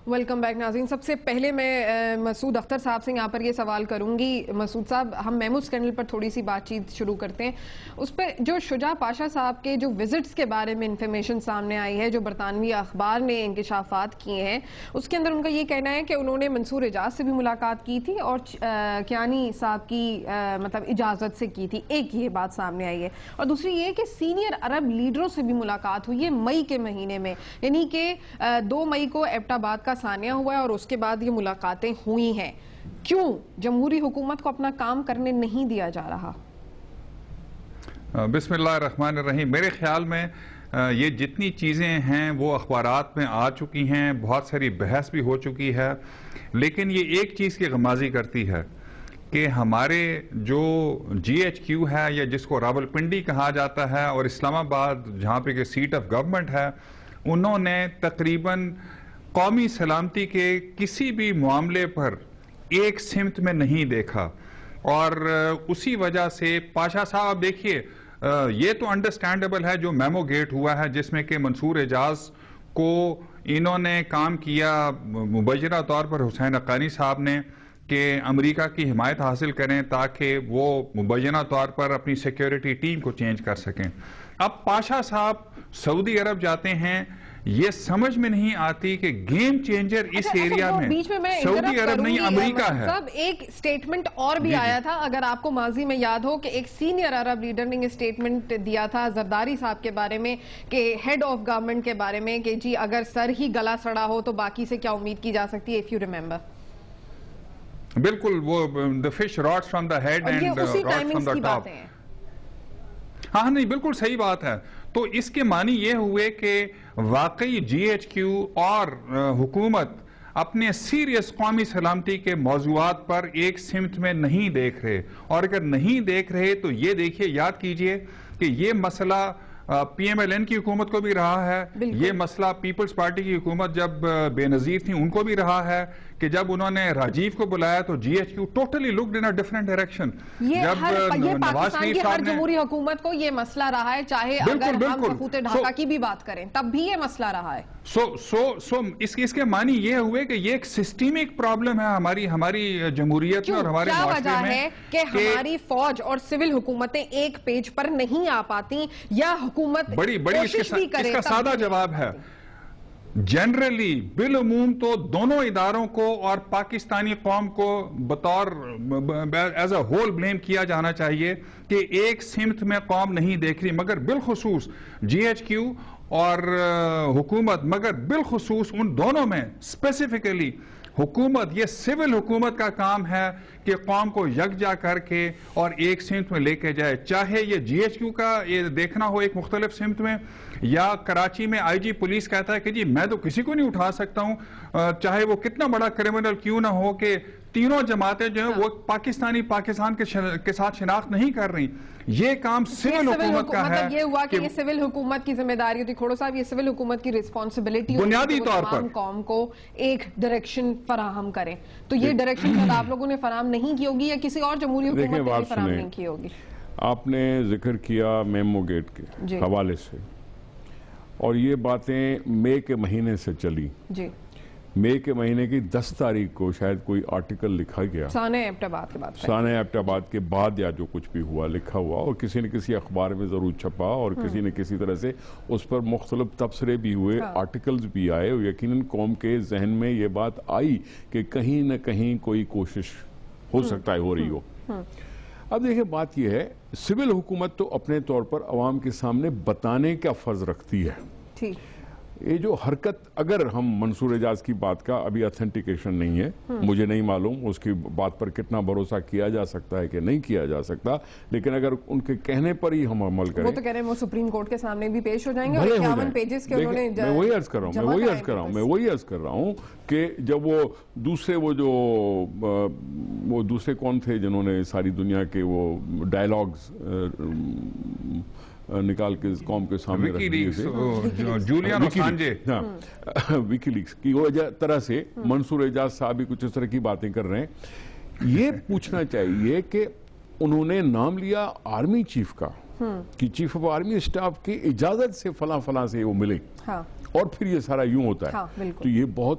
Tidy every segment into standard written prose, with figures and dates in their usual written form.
Welcome back ناظرین. سب سے پہلے میں مسعود اختر صاحب سے یہاں پر یہ سوال کروں گی. مسعود صاحب, ہم محمود اسکینڈل پر تھوڑی سی بات چیت شروع کرتے ہیں. اس پہ جو شجاع پاشا صاحب کے جو وزٹس کے بارے میں انفارمیشن سامنے آئی ہے, جو برطانوی اخبار نے انکشافات کیے ہیں, اس کے اندر ان کا یہ کہنا ہے کہ انہوں نے منصور اعجاز سے بھی ملاقات کی تھی اور کیانی صاحب کی مطلب اجازت سے کی تھی. ایک یہ بات سامنے آئی ہے, اور دوسری یہ کہ سینئر عرب لیڈروں سے بھی ملاقات ہوئی ہے مئی کے مہینے میں, یعنی کہ 2 مئی کو ایبٹ آباد کا ثانیہ ہوا ہے اور اس کے بعد یہ ملاقاتیں ہوئی ہیں. کیوں جمہوری حکومت کو اپنا کام کرنے نہیں دیا جا رہا؟ بسم اللہ الرحمن الرحیم. میرے خیال میں یہ جتنی چیزیں ہیں وہ اخبارات میں آ چکی ہیں, بہت ساری بحث بھی ہو چکی ہے, لیکن یہ ایک چیز کی غمازی کرتی ہے کہ ہمارے جو جی ایچ کیو ہے, یا جس کو راولپنڈی کہا جاتا ہے, اور اسلام آباد جہاں پہ کہ سیٹ آف گورنمنٹ ہے, انہوں نے تقریباً قومی سلامتی کے کسی بھی معاملے پر ایک سمت میں نہیں دیکھا. اور اسی وجہ سے پاشا صاحب, دیکھیے یہ تو انڈرسٹینڈیبل ہے جو میمو گیٹ ہوا ہے جس میں کہ منصور اعجاز کو انہوں نے کام کیا مبینہ طور پر حسین حقانی صاحب نے کہ امریکہ کی حمایت حاصل کریں تاکہ وہ مبینہ طور پر اپنی سیکیورٹی ٹیم کو چینج کر سکیں. اب پاشا صاحب سعودی عرب جاتے ہیں, یہ سمجھ میں نہیں آتی کہ گیم چینجر اس ایریا میں سعودی عرب نہیں امریکہ ہے. ایک سٹیٹمنٹ اور بھی آیا تھا, اگر آپ کو ماضی میں یاد ہو, کہ ایک سینئر عرب لیڈر نے یہ سٹیٹمنٹ دیا تھا زرداری صاحب کے بارے میں, کہ ہیڈ آف گورنمنٹ کے بارے میں, کہ جی اگر سر ہی گلا سڑا ہو تو باقی سے کیا امید کی جا سکتی ہے, if you remember. بالکل, وہ the fish rots from the head and rots from the top. ہاں نہیں, بالکل صحیح بات ہے. تو اس کے معنی یہ ہوئے کہ واقعی جی ایچ کیو اور حکومت اپنے سیریس قومی سلامتی کے موضوعات پر ایک سمت میں نہیں دیکھ رہے, اور اگر نہیں دیکھ رہے تو یہ دیکھیے, یاد کیجئے کہ یہ مسئلہ پی ایم ایل این کی حکومت کو بھی رہا ہے, یہ مسئلہ پیپلز پارٹی کی حکومت جب بے نظیر تھی ان کو بھی رہا ہے, کہ جب انہوں نے راجیو کو بلایا تو G H Q totally locked in a different direction. یہ پاکستان کی ہر جمہوری حکومت کو یہ مسئلہ رہا ہے, چاہے اگر ہم سقوط ڈھاکہ کی بھی بات کریں تب بھی یہ مسئلہ رہا ہے. اس کے معنی یہ ہوئے کہ یہ ایک سسٹیمک پرابلم ہے ہماری جمہوریت میں اور ہمارے معاشرے میں. کیا وجہ ہے کہ ہماری فوج اور سول حکومتیں ایک پیج پر نہیں آ پاتی, یا حکومت کوشش بھی کرے؟ اس کا سادہ جواب ہے, جنرلی بالعموم تو دونوں اداروں کو اور پاکستانی قوم کو بطور ایز اے ہول بلیم کیا جانا چاہیے کہ ایک سمت میں قوم نہیں دیکھ رہی, مگر بالخصوص جی ایچ کیو اور حکومت, مگر بالخصوص ان دونوں میں اسپیسیفکلی حکومت, یہ سول حکومت کا کام ہے کہ قوم کو یکجا کر کے اور ایک سمت میں لے کے جائے, چاہے یہ جی ایچ کیو کا یہ دیکھنا ہو ایک مختلف سمت میں, یا کراچی میں آئی جی پولیس کہتا ہے کہ جی میں تو کسی کو نہیں اٹھا سکتا ہوں, چاہے وہ کتنا بڑا کرمنل کیوں نہ ہو, کہ تینوں جماعتیں جو ہیں وہ پاکستان کے ساتھ شناخت نہیں کر رہی. یہ کام سول حکومت کا ہے. مطلب یہ ہوا کہ یہ سول حکومت کی ذمہ داری ہوتی. کھوڑو صاحب, یہ سول حکومت کی ریسپانسبلٹی بنیادی طور پر قوم کو ایک ڈائریکشن فراہم کریں, تو یہ ڈائریکشن شاید آپ لوگوں نے فراہم نہیں کی ہوگی, یا کسی اور جمہوری حکومت نے بھی فراہم نہیں کی ہوگی. آپ نے ذکر کیا میمو گیٹ کے حوالے سے, اور یہ باتیں مئی کے مہینے سے چلی. جی, مئی کے مہینے کی 10 تاریخ کو شاید کوئی آرٹیکل لکھا گیا, سانحہ ایبٹ آباد کے بعد, سانحہ ایبٹ آباد کے بعد یا جو کچھ بھی ہوا لکھا ہوا, اور کسی نے کسی اخبار میں ضرور چھپا, اور کسی نے کسی طرح سے اس پر مختلف تبصرے بھی ہوئے, آرٹیکلز بھی آئے, اور یقیناً قوم کے ذہن میں یہ بات آئی کہ کہیں نہ کہیں کوئی کوشش ہو سکتا ہے ہو رہی ہو. اب دیکھیں, بات یہ ہے, سول حکومت تو اپنے طور پر عوام کے سامنے بتانے کا فرض رکھتی ہے. یہ جو حرکت, اگر ہم منصور اعجاز کی بات کا ابھی اتھینٹیکیشن نہیں ہے, مجھے نہیں معلوم اس کی بات پر کتنا بھروسہ کیا جا سکتا ہے کہ نہیں کیا جا سکتا, لیکن اگر ان کے کہنے پر ہی ہم عمل کریں, وہ تو کہہ رہے ہیں وہ سپریم کورٹ کے سامنے بھی پیش ہو جائیں گے, اور 51 پیجز کے انہوں نے, میں وہی عرض کر رہا ہوں کہ جب وہ دوسرے کون تھے جنہوں نے ساری دنیا کے وہ ڈائیلاگز نکال کے قوم کے سامنے رکھ دیے تھے, جولین اسانجے, ویکی لیکس کی وجہ طرح سے منصور اعجاز صاحب بھی کچھ اس طرح کی باتیں کر رہے ہیں. یہ پوچھنا چاہیے کہ انہوں نے نام لیا آرمی چیف کا, کہ چیف آف آرمی اسٹاف کی اجازت سے فلاں سے وہ ملے, اور پھر یہ سارا یوں ہوتا ہے. تو یہ بہت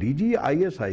DG ISI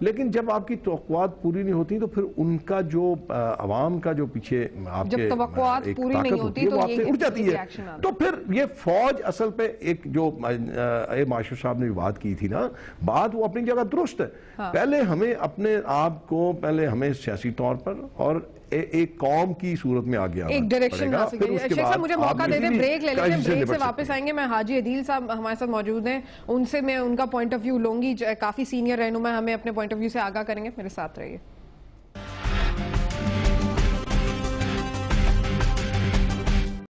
لیکن جب آپ کی توقعات پوری نہیں ہوتی تو پھر ان کا جو عوام کا جو پیچھے آپ کے توقعات پوری نہیں ہوتی تو وہ آپ سے اٹھ جاتی ہے. تو پھر یہ فوج اصل پہ ایک جو معاشر صاحب نے بات کی تھی نا, بات وہ اپنی جگہ درست ہے. پہلے ہمیں اپنے آپ کو پہلے ہمیں سیاسی طور پر اور ایک قوم کی صورت میں آگے آنا ایک ڈائریکشن حاصل کریں. شیخ صاحب مجھے موقع دے دیں, بریک لے لیتے ہیں, بریک سے واپس آئیں گے. میں حاجی عدیل صاحب ہمارے ساتھ موجود ہیں, ان سے میں ان کا پوائنٹ آف ویو لوں گی, کافی سینئر رہنما ہمیں اپنے پوائنٹ آف ویو سے آگاہ کریں گے. میرے ساتھ رہیے.